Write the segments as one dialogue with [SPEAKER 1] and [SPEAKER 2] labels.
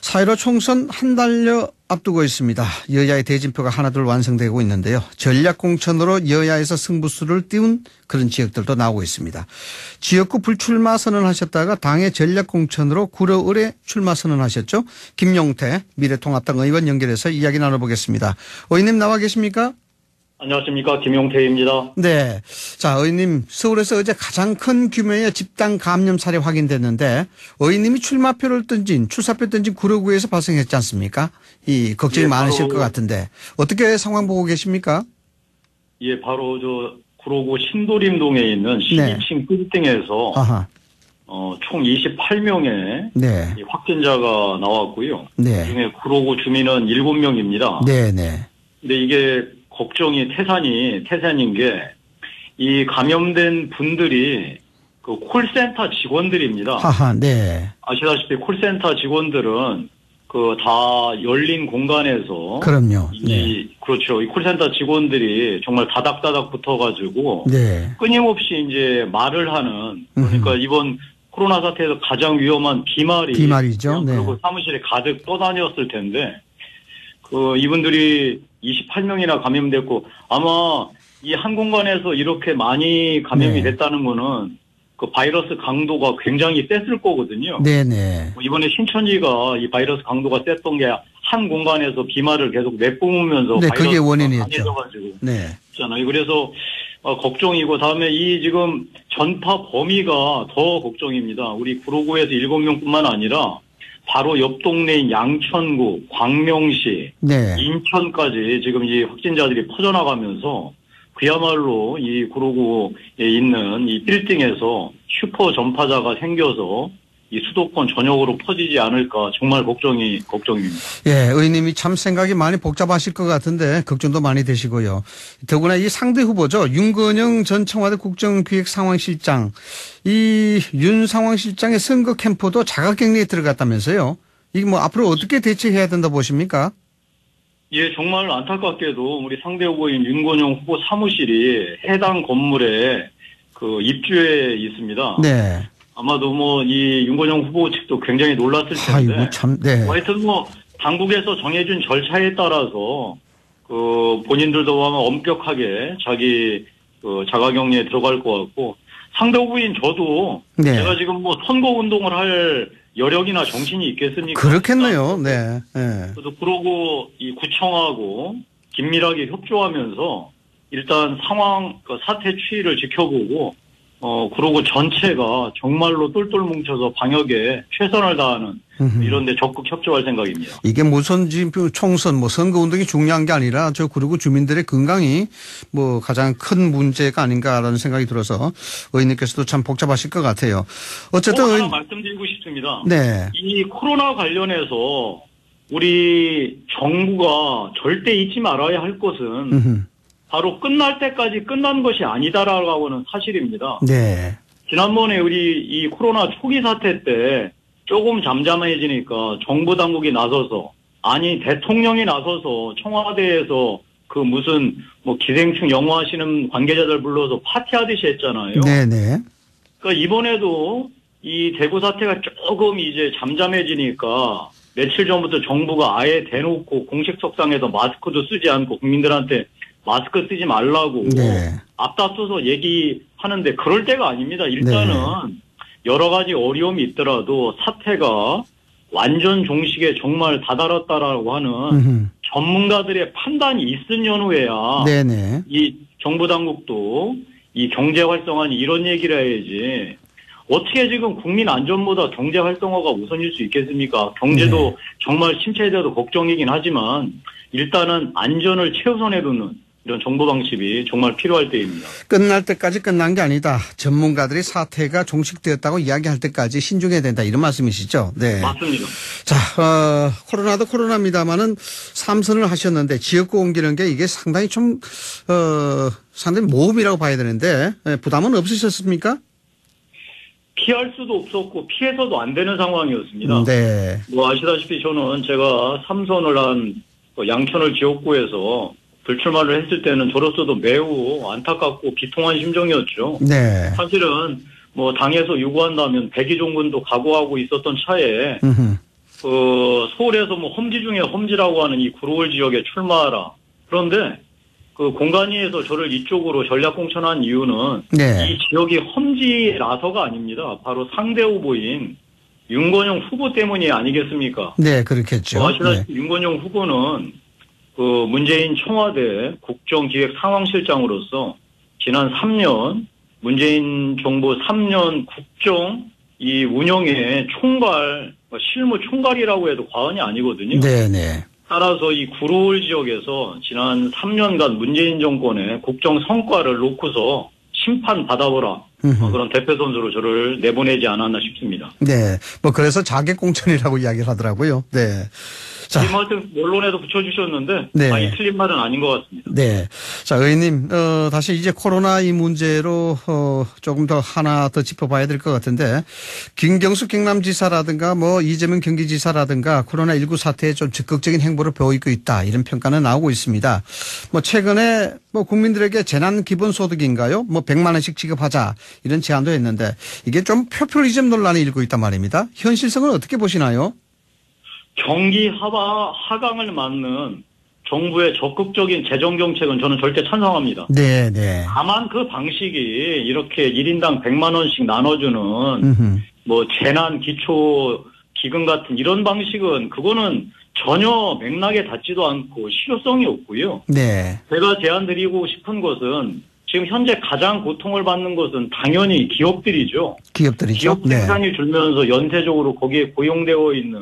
[SPEAKER 1] 4.15 총선 한 달여 앞두고 있습니다. 여야의 대진표가 하나둘 완성되고 있는데요. 전략공천으로 여야에서 승부수를 띄운 그런 지역들도 나오고 있습니다. 지역구 불출마 선언하셨다가 당의 전략공천으로 구로을에 출마 선언하셨죠. 김용태 미래통합당 의원 연결해서 이야기 나눠보겠습니다. 의원님 나와 계십니까?
[SPEAKER 2] 안녕하십니까. 김용태입니다.
[SPEAKER 1] 네. 자, 의원님, 서울에서 어제 가장 큰 규모의 집단 감염 사례 확인됐는데 의원님이 출사표 던진 구로구에서 발생했지 않습니까? 이 걱정이 많으실 것 같은데 어떻게 상황 보고 계십니까?
[SPEAKER 2] 예, 바로 구로구 신도림동에 있는 12층 빌딩에서 총 28명의
[SPEAKER 1] 네.
[SPEAKER 2] 확진자가 나왔고요.
[SPEAKER 1] 네.
[SPEAKER 2] 그중에 구로구 주민은 7명입니다.
[SPEAKER 1] 네네.
[SPEAKER 2] 근데 이게 걱정이 태산인 게 이 감염된 분들이 그 콜센터 직원들입니다.
[SPEAKER 1] 네.
[SPEAKER 2] 아시다시피 콜센터 직원들은 그 다 열린 공간에서
[SPEAKER 1] 그럼요.
[SPEAKER 2] 그렇죠. 이 콜센터 직원들이 정말 다닥다닥 붙어가지고
[SPEAKER 1] 네.
[SPEAKER 2] 끊임없이 이제 말을 하는 그러니까 이번 코로나 사태에서 가장 위험한
[SPEAKER 1] 비말이죠. 네.
[SPEAKER 2] 그리고 사무실에 가득 떠다녔을 텐데 그 이분들이 28명이나 감염됐고 아마 이 한 공간에서 이렇게 많이 감염이 됐다는 거는 그 바이러스 강도가 굉장히 셌을 거거든요.
[SPEAKER 1] 네네.
[SPEAKER 2] 이번에 신천지가 이 바이러스 강도가 셌던 게 한 공간에서 비말을 계속 내뿜으면서
[SPEAKER 1] 네, 그게 원인이었죠.
[SPEAKER 2] 네. 있잖아요. 그래서 걱정이고 다음에 이 지금 전파 범위가 더 걱정입니다. 우리 구로구에서 7명뿐만 아니라 바로 옆 동네인 양천구, 광명시,
[SPEAKER 1] 네.
[SPEAKER 2] 인천까지 지금 이 확진자들이 퍼져나가면서 그야말로 이 구로구에 있는 이 빌딩에서 슈퍼 전파자가 생겨서 이 수도권 전역으로 퍼지지 않을까 정말 걱정입니다.
[SPEAKER 1] 예, 의원님이 참 생각이 많이 복잡하실 것 같은데 걱정도 많이 되시고요. 더구나 이 상대 후보죠. 윤건영 전 청와대 국정기획상황실장. 이 윤 상황실장의 선거 캠프도 자가격리에 들어갔다면서요. 이게 뭐 앞으로 어떻게 대처해야 된다 보십니까?
[SPEAKER 2] 예, 정말 안타깝게도 우리 상대 후보인 윤건영 후보 사무실이 해당 건물에 그 입주해 있습니다.
[SPEAKER 1] 네.
[SPEAKER 2] 아마도 뭐 이 윤건영 후보 측도 굉장히 놀랐을 텐데.
[SPEAKER 1] 아이고 참. 네.
[SPEAKER 2] 하여튼 뭐 당국에서 정해준 절차에 따라서 그 본인들도 아마 엄격하게 자기 그 자가격리에 들어갈 것 같고 상대 후보인 저도
[SPEAKER 1] 네.
[SPEAKER 2] 제가 지금 뭐 선거 운동을 할 여력이나 정신이 있겠습니까?
[SPEAKER 1] 그렇겠네요. 네. 네.
[SPEAKER 2] 그래서 그러고 이 구청하고 긴밀하게 협조하면서 일단 상황 그 사태 추이를 지켜보고 그러고 전체가 정말로 똘똘 뭉쳐서 방역에 최선을 다하는 이런 데 적극 협조할 생각입니다.
[SPEAKER 1] 이게 무슨 총선 뭐 선거 운동이 중요한 게 아니라 구로구 주민들의 건강이 뭐 가장 큰 문제가 아닌가라는 생각이 들어서 의원님께서도 참 복잡하실 것 같아요. 어쨌든
[SPEAKER 2] 하나 말씀드리고 싶습니다.
[SPEAKER 1] 네.
[SPEAKER 2] 이 코로나 관련해서 우리 정부가 절대 잊지 말아야 할 것은 바로 끝날 때까지 끝난 것이 아니다라고 하는 사실입니다.
[SPEAKER 1] 네.
[SPEAKER 2] 지난번에 우리 이 코로나 초기 사태 때 조금 잠잠해지니까 정부 당국이 나서서 아니 대통령이 나서서 청와대에서 그 무슨 뭐 기생충 영어하시는 관계자들 불러서 파티하듯이 했잖아요.
[SPEAKER 1] 네네.
[SPEAKER 2] 그러니까 이번에도 이 대구 사태가 조금 이제 잠잠해지니까 며칠 전부터 정부가 아예 대놓고 공식석상에서 마스크도 쓰지 않고 국민들한테 마스크 쓰지 말라고 앞다퉈서 얘기하는데 그럴 때가 아닙니다. 일단은 여러 가지 어려움이 있더라도 사태가 완전 종식에 정말 다다랐다라고 하는 전문가들의 판단이 있은 연후에야 이 정부 당국도 이 경제 활성화니 이런 얘기를 해야지 어떻게 지금 국민 안전보다 경제 활성화가 우선일 수 있겠습니까? 경제도 정말 침체에 대해서 걱정이긴 하지만 일단은 안전을 최우선에 두는 이런 정보 방식이 정말 필요할 때입니다.
[SPEAKER 1] 끝날 때까지 끝난 게 아니다. 전문가들이 사태가 종식되었다고 이야기할 때까지 신중해야 된다. 이런 말씀이시죠? 네.
[SPEAKER 2] 맞습니다.
[SPEAKER 1] 자, 코로나도 코로나입니다만은 3선을 하셨는데 지역구 옮기는 게 이게 상당히 상당히 모험이라고 봐야 되는데 부담은 없으셨습니까?
[SPEAKER 2] 피할 수도 없었고 피해서도 안 되는 상황이었습니다.
[SPEAKER 1] 네.
[SPEAKER 2] 뭐 아시다시피 저는 제가 3선을 한 양천을 지역구에서 불출마를 했을 때는 저로서도 매우 안타깝고 비통한 심정이었죠.
[SPEAKER 1] 네.
[SPEAKER 2] 사실은 뭐 당에서 요구한다면 백의종군도 각오하고 있었던 차에 서울에서 뭐 험지 중에 험지라고 하는 이 구로울 지역에 출마하라. 그런데 그 공간위에서 저를 이쪽으로 전략 공천한 이유는
[SPEAKER 1] 네.
[SPEAKER 2] 이 지역이 험지라서가 아닙니다. 바로 상대 후보인 윤건영 후보 때문이 아니겠습니까?
[SPEAKER 1] 네, 그렇겠죠.
[SPEAKER 2] 아시다시피 윤건영 후보는 그 문재인 청와대 국정기획상황실장으로서 지난 3년 문재인 정부 3년 국정 이 운영의 총괄, 실무 총괄이라고 해도 과언이 아니거든요.
[SPEAKER 1] 네네.
[SPEAKER 2] 따라서 이 구로울 지역에서 지난 3년간 문재인 정권의 국정 성과를 놓고서 심판 받아보라. 그런 대표 선수로 저를 내보내지 않았나 싶습니다.
[SPEAKER 1] 네. 뭐 그래서 자객 공천이라고 이야기를 하더라고요. 네. 자.
[SPEAKER 2] 이 말씀 언론에도 붙여주셨는데
[SPEAKER 1] 네.
[SPEAKER 2] 아니 틀린 말은 아닌 것 같습니다.
[SPEAKER 1] 네. 자, 의원님, 다시 이제 코로나 이 문제로, 조금 더 하나 더 짚어봐야 될 것 같은데, 김경수 경남지사라든가 뭐 이재명 경기지사라든가 코로나19 사태에 좀 적극적인 행보를 보이고 있다. 이런 평가는 나오고 있습니다. 뭐 최근에 뭐 국민들에게 재난 기본소득인가요? 뭐 100만 원씩 지급하자. 이런 제안도 했는데, 이게 좀 포퓰리즘 논란이 일고 있단 말입니다. 현실성은 어떻게 보시나요?
[SPEAKER 2] 경기 하강을 맞는 정부의 적극적인 재정정책은 저는 절대 찬성합니다.
[SPEAKER 1] 네, 네.
[SPEAKER 2] 다만 그 방식이 이렇게 1인당 100만 원씩 나눠주는 뭐 재난 기초 기금 같은 이런 방식은 그거는 전혀 맥락에 닿지도 않고 실효성이 없고요.
[SPEAKER 1] 네.
[SPEAKER 2] 제가 제안드리고 싶은 것은 지금 현재 가장 고통을 받는 것은 당연히 기업들이죠.
[SPEAKER 1] 기업들이죠.
[SPEAKER 2] 기업 생산이 줄면서 연쇄적으로 거기에 고용되어 있는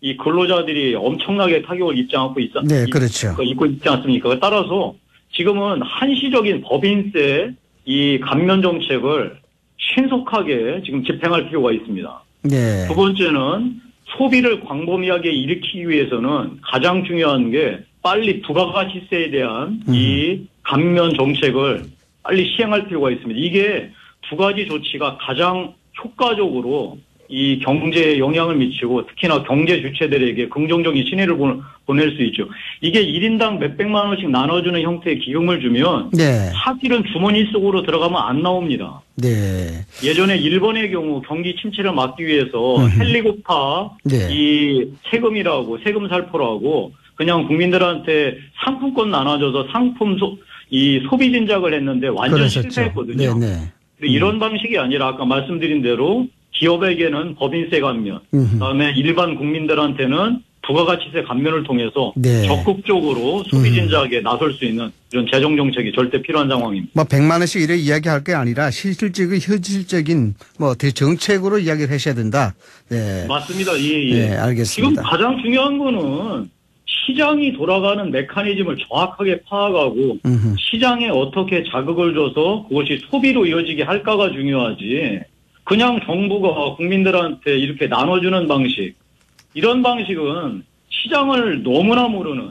[SPEAKER 2] 이 근로자들이 엄청나게 타격을 입고
[SPEAKER 1] 네, 그렇죠.
[SPEAKER 2] 입고 있지 않습니까? 따라서 지금은 한시적인 법인세 이 감면 정책을 신속하게 지금 집행할 필요가 있습니다.
[SPEAKER 1] 네.
[SPEAKER 2] 두 번째는 소비를 광범위하게 일으키기 위해서는 가장 중요한 게 빨리 부가가치세에 대한 이 감면 정책을 빨리 시행할 필요가 있습니다. 이게 두 가지 조치가 가장 효과적으로 이 경제에 영향을 미치고 특히나 경제 주체들에게 긍정적인 신뢰를 보낼 수 있죠. 이게 1인당 몇백만 원씩 나눠주는 형태의 기금을 주면
[SPEAKER 1] 네.
[SPEAKER 2] 사실은 주머니 속으로 들어가면 안 나옵니다.
[SPEAKER 1] 네.
[SPEAKER 2] 예전에 일본의 경우 경기 침체를 막기 위해서 헬리콥터
[SPEAKER 1] 네.
[SPEAKER 2] 이 세금 살포라고 그냥 국민들한테 상품권 나눠줘서 이 소비 진작을 했는데 완전
[SPEAKER 1] 그러셨죠.
[SPEAKER 2] 실패했거든요.
[SPEAKER 1] 네네.
[SPEAKER 2] 이런 방식이 아니라 아까 말씀드린 대로 기업에게는 법인세 감면, 그다음에 일반 국민들한테는 부가가치세 감면을 통해서
[SPEAKER 1] 네.
[SPEAKER 2] 적극적으로 소비 진작에 나설 수 있는 이런 재정 정책이 절대 필요한 상황입니다.
[SPEAKER 1] 뭐 100만 원씩 이렇게 이야기할 게 아니라 현실적인 뭐 대정책으로 이야기를 하셔야 된다. 네.
[SPEAKER 2] 맞습니다. 예.
[SPEAKER 1] 네, 알겠습니다.
[SPEAKER 2] 지금 가장 중요한 거는 시장이 돌아가는 메커니즘을 정확하게 파악하고 시장에 어떻게 자극을 줘서 그것이 소비로 이어지게 할까가 중요하지. 그냥 정부가 국민들한테 이렇게 나눠주는 방식, 이런 방식은 시장을 너무나 모르는,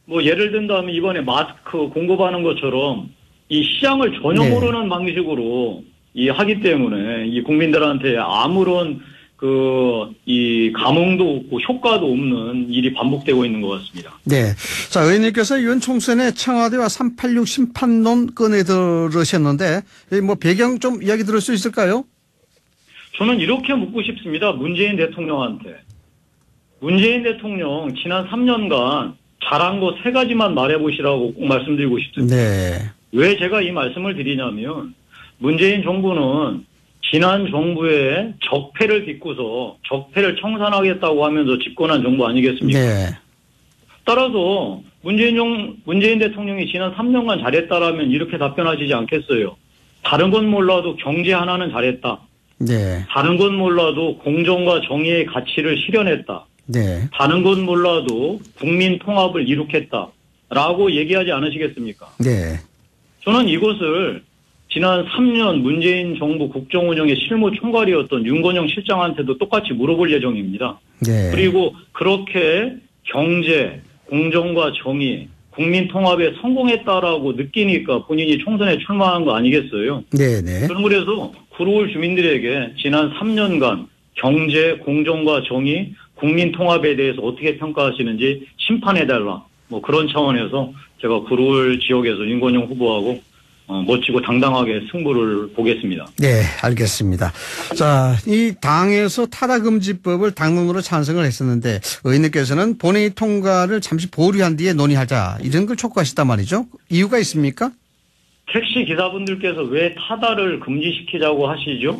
[SPEAKER 2] 뭐 예를 든다면 이번에 마스크 공급하는 것처럼 이 시장을 전혀
[SPEAKER 1] 네.
[SPEAKER 2] 모르는 방식으로 하기 때문에 이 국민들한테 아무런 이 감흥도 없고 효과도 없는 일이 반복되고 있는 것 같습니다.
[SPEAKER 1] 네. 자, 의원님께서 이번 총선에 청와대와 386 심판론 꺼내 들으셨는데, 뭐 배경 좀 이야기 들을 수 있을까요?
[SPEAKER 2] 저는 이렇게 묻고 싶습니다. 문재인 대통령한테. 문재인 대통령 지난 3년간 잘한 거 3가지만 말해보시라고 꼭 말씀드리고 싶습니다.
[SPEAKER 1] 네.
[SPEAKER 2] 왜 제가 이 말씀을 드리냐면 문재인 정부는 지난 정부의 적폐를 딛고서 적폐를 청산하겠다고 하면서 집권한 정부 아니겠습니까?
[SPEAKER 1] 네.
[SPEAKER 2] 따라서 문재인 대통령이 지난 3년간 잘했다라면 이렇게 답변하시지 않겠어요. 다른 건 몰라도 경제 하나는 잘했다.
[SPEAKER 1] 네.
[SPEAKER 2] 다른 건 몰라도 공정과 정의의 가치를 실현했다.
[SPEAKER 1] 네.
[SPEAKER 2] 다른 건 몰라도 국민 통합을 이룩했다라고 얘기하지 않으시겠습니까?
[SPEAKER 1] 네.
[SPEAKER 2] 저는 이것을 지난 3년 문재인 정부 국정운영의 실무 총괄이었던 윤건영 실장한테도 똑같이 물어볼 예정입니다.
[SPEAKER 1] 네.
[SPEAKER 2] 그리고 그렇게 경제, 공정과 정의, 국민 통합에 성공했다라고 느끼니까 본인이 총선에 출마한 거 아니겠어요?
[SPEAKER 1] 네네.
[SPEAKER 2] 그래서 구로울 주민들에게 지난 3년간 경제, 공정과 정의, 국민 통합에 대해서 어떻게 평가하시는지 심판해달라. 뭐 그런 차원에서 제가 구로울 지역에서 윤건영 후보하고 멋지고 당당하게 승부를 보겠습니다.
[SPEAKER 1] 네, 알겠습니다. 자, 이 당에서 타다금지법을 당론으로 찬성을 했었는데 의원님께서는 본회의 통과를 잠시 보류한 뒤에 논의하자 이런 걸 촉구하시단 말이죠. 이유가 있습니까?
[SPEAKER 2] 택시 기사분들께서 왜 타다를 금지시키자고 하시죠?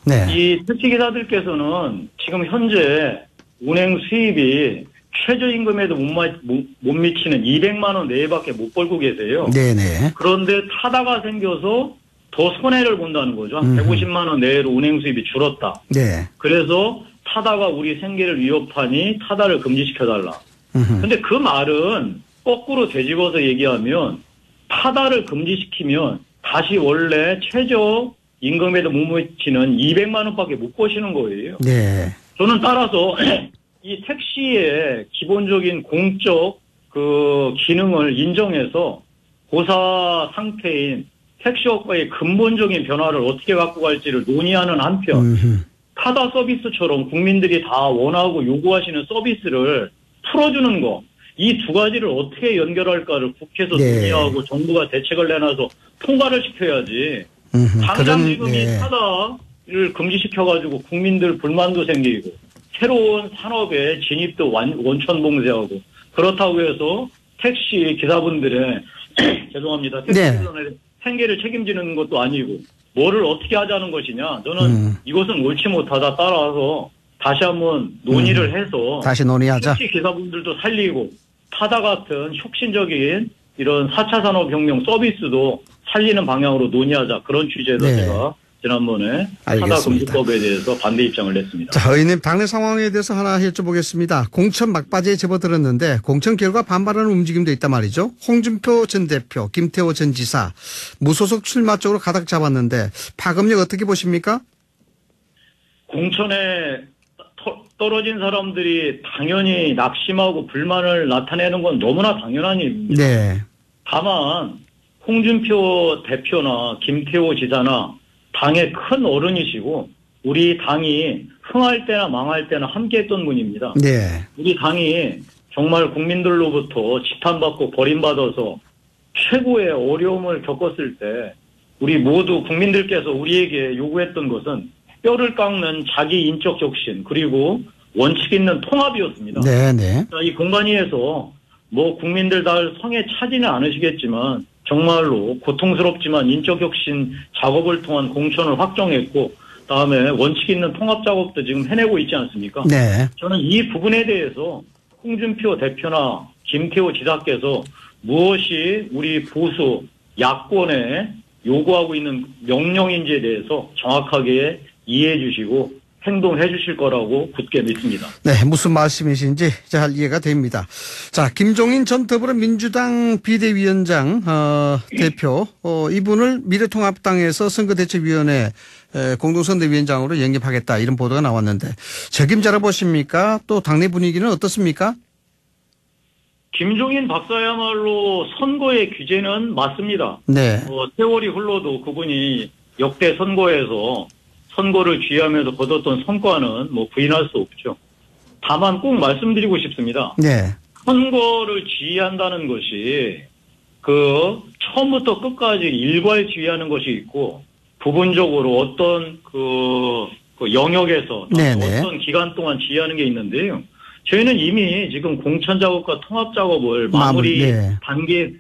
[SPEAKER 1] 네.
[SPEAKER 2] 이 택시 기사들께서는 지금 현재 운행 수입이 최저임금에도 못 미치는 200만 원 내외밖에 못 벌고 계세요.
[SPEAKER 1] 네네.
[SPEAKER 2] 그런데 타다가 생겨서 더 손해를 본다는 거죠. 한 150만 원 내외로 운행 수입이 줄었다.
[SPEAKER 1] 네.
[SPEAKER 2] 그래서 타다가 우리 생계를 위협하니 타다를 금지시켜달라. 근데 그 말은 거꾸로 되짚어서 얘기하면 타다를 금지시키면 다시 원래 최저임금에도 못 미치는 200만 원밖에 못 버시는 거예요.
[SPEAKER 1] 네.
[SPEAKER 2] 저는 따라서 이 택시의 기본적인 공적 그 기능을 인정해서 고사 상태인 택시업계의 근본적인 변화를 어떻게 갖고 갈지를 논의하는 한편 타다 서비스처럼 국민들이 다 원하고 요구하시는 서비스를 풀어주는 거, 이 두 가지를 어떻게 연결할까를 국회에서
[SPEAKER 1] 네.
[SPEAKER 2] 논의하고 정부가 대책을 내놔서 통과를 시켜야지. 당장 지금 이 타다를 금지시켜가지고 국민들 불만도 생기고 새로운 산업의 진입도 원천봉쇄하고 그렇다고 해서 택시 기사분들의 죄송합니다. 택시 기사분들의 생계를 책임지는 것도 아니고 뭐를 어떻게 하자는 것이냐. 저는 이것은 옳지 못하다. 따라서 다시 한번 논의를 해서
[SPEAKER 1] 다시 논의하자.
[SPEAKER 2] 택시 기사분들도 살리고 타다 같은 혁신적인 이런 4차 산업혁명 서비스도 살리는 방향으로 논의하자. 그런 취지에서
[SPEAKER 1] 네.
[SPEAKER 2] 제가 지난번에
[SPEAKER 1] 알겠습니다.
[SPEAKER 2] 타다 금지법에 대해서 반대 입장을 냈습니다.
[SPEAKER 1] 자, 의원님 당내 상황에 대해서 하나 여쭤보겠습니다. 공천 막바지에 접어들었는데 공천 결과 반발하는 움직임도 있단 말이죠. 홍준표 전 대표, 김태호 전 지사 무소속 출마 쪽으로 가닥 잡았는데 파급력 어떻게 보십니까?
[SPEAKER 2] 공천에 떨어진 사람들이 당연히 낙심하고 불만을 나타내는 건 너무나 당연한 일입니다.
[SPEAKER 1] 네.
[SPEAKER 2] 다만 홍준표 대표나 김태호 지사나 당의 큰 어른이시고 우리 당이 흥할 때나 망할 때나 함께했던 분입니다.
[SPEAKER 1] 네.
[SPEAKER 2] 우리 당이 정말 국민들로부터 지탄받고 버림받아서 최고의 어려움을 겪었을 때 우리 모두 국민들께서 우리에게 요구했던 것은 뼈를 깎는 자기 인적 혁신 그리고 원칙 있는 통합이었습니다.
[SPEAKER 1] 네네.
[SPEAKER 2] 이 공간위에서 뭐 국민들 다 성에 차지는 않으시겠지만 정말로 고통스럽지만 인적 혁신 작업을 통한 공천을 확정했고 그다음에 원칙 있는 통합 작업도 지금 해내고 있지 않습니까?
[SPEAKER 1] 네.
[SPEAKER 2] 저는 이 부분에 대해서 홍준표 대표나 김태호 지사께서 무엇이 우리 보수 야권에 요구하고 있는 명령인지에 대해서 정확하게 이해해 주시고 행동해 주실 거라고 굳게 믿습니다.
[SPEAKER 1] 네, 무슨 말씀이신지 잘 이해가 됩니다. 자, 김종인 전 더불어민주당 비대위원장 대표 이분을 미래통합당에서 선거대책위원회 공동선대위원장으로 영입하겠다 이런 보도가 나왔는데 책임자로 보십니까? 또 당내 분위기는 어떻습니까?
[SPEAKER 2] 김종인 박사야말로 선거의 규제는 맞습니다.
[SPEAKER 1] 네.
[SPEAKER 2] 세월이 흘러도 그분이 역대 선거에서 선거를 쥐하면서 거뒀던 성과는 뭐 부인할 수 없죠. 다만 꼭 말씀드리고 싶습니다.
[SPEAKER 1] 네.
[SPEAKER 2] 선거를 지휘한다는 것이 그 처음부터 끝까지 일괄 지휘하는 것이 있고 부분적으로 어떤 그 영역에서
[SPEAKER 1] 네네.
[SPEAKER 2] 어떤 기간 동안 지휘하는 게 있는데요. 저희는 이미 지금 공천 작업과 통합 작업을 마무리
[SPEAKER 1] 네.
[SPEAKER 2] 단계에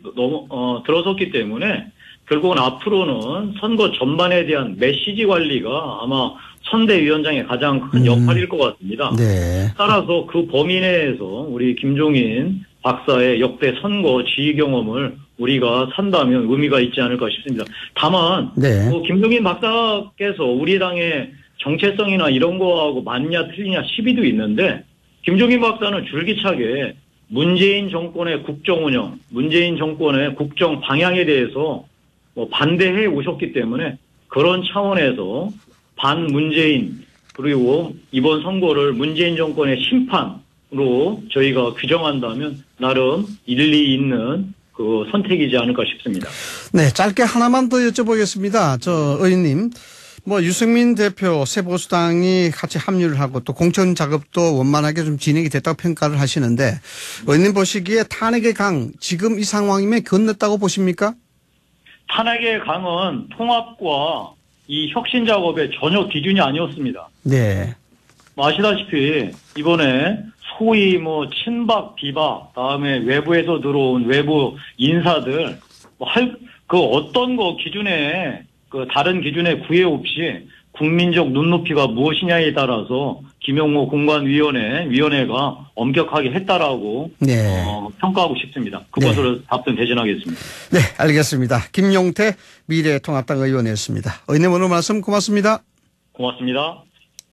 [SPEAKER 2] 들어섰기 때문에 결국은 앞으로는 선거 전반에 대한 메시지 관리가 아마 선대위원장의 가장 큰 역할일 것 같습니다.
[SPEAKER 1] 네.
[SPEAKER 2] 따라서 그 범위 내에서 우리 김종인 박사의 역대 선거 지휘 경험을 우리가 산다면 의미가 있지 않을까 싶습니다. 다만
[SPEAKER 1] 네.
[SPEAKER 2] 김종인 박사께서 우리 당의 정체성이나 이런 거하고 맞냐 틀리냐 시비도 있는데 김종인 박사는 줄기차게 문재인 정권의 국정 운영, 문재인 정권의 국정 방향에 대해서 반대해 오셨기 때문에 그런 차원에서 반문재인 그리고 이번 선거를 문재인 정권의 심판으로 저희가 규정한다면 나름 일리 있는 그 선택이지 않을까 싶습니다.
[SPEAKER 1] 네, 짧게 하나만 더 여쭤보겠습니다. 의원님, 유승민 대표 새보수당이 같이 합류를 하고 또 공천 작업도 원만하게 좀 진행이 됐다고 평가를 하시는데 의원님 보시기에 탄핵의 강 지금 이 상황이면 건넜다고 보십니까?
[SPEAKER 2] 탄핵의 강은 통합과 이 혁신 작업의 전혀 기준이 아니었습니다.
[SPEAKER 1] 네.
[SPEAKER 2] 아시다시피 이번에 소위 뭐 친박, 비박, 다음에 외부에서 들어온 외부 인사들 그 어떤 거 기준에 그 다른 기준에 구애 없이 국민적 눈높이가 무엇이냐에 따라서 김용호 공관위원회가 엄격하게 했다라고
[SPEAKER 1] 네.
[SPEAKER 2] 평가하고 싶습니다. 그것으로 답변 대신하겠습니다.
[SPEAKER 1] 네, 알겠습니다. 김용태 미래통합당 의원이었습니다. 의원님 오늘 말씀 고맙습니다.
[SPEAKER 2] 고맙습니다.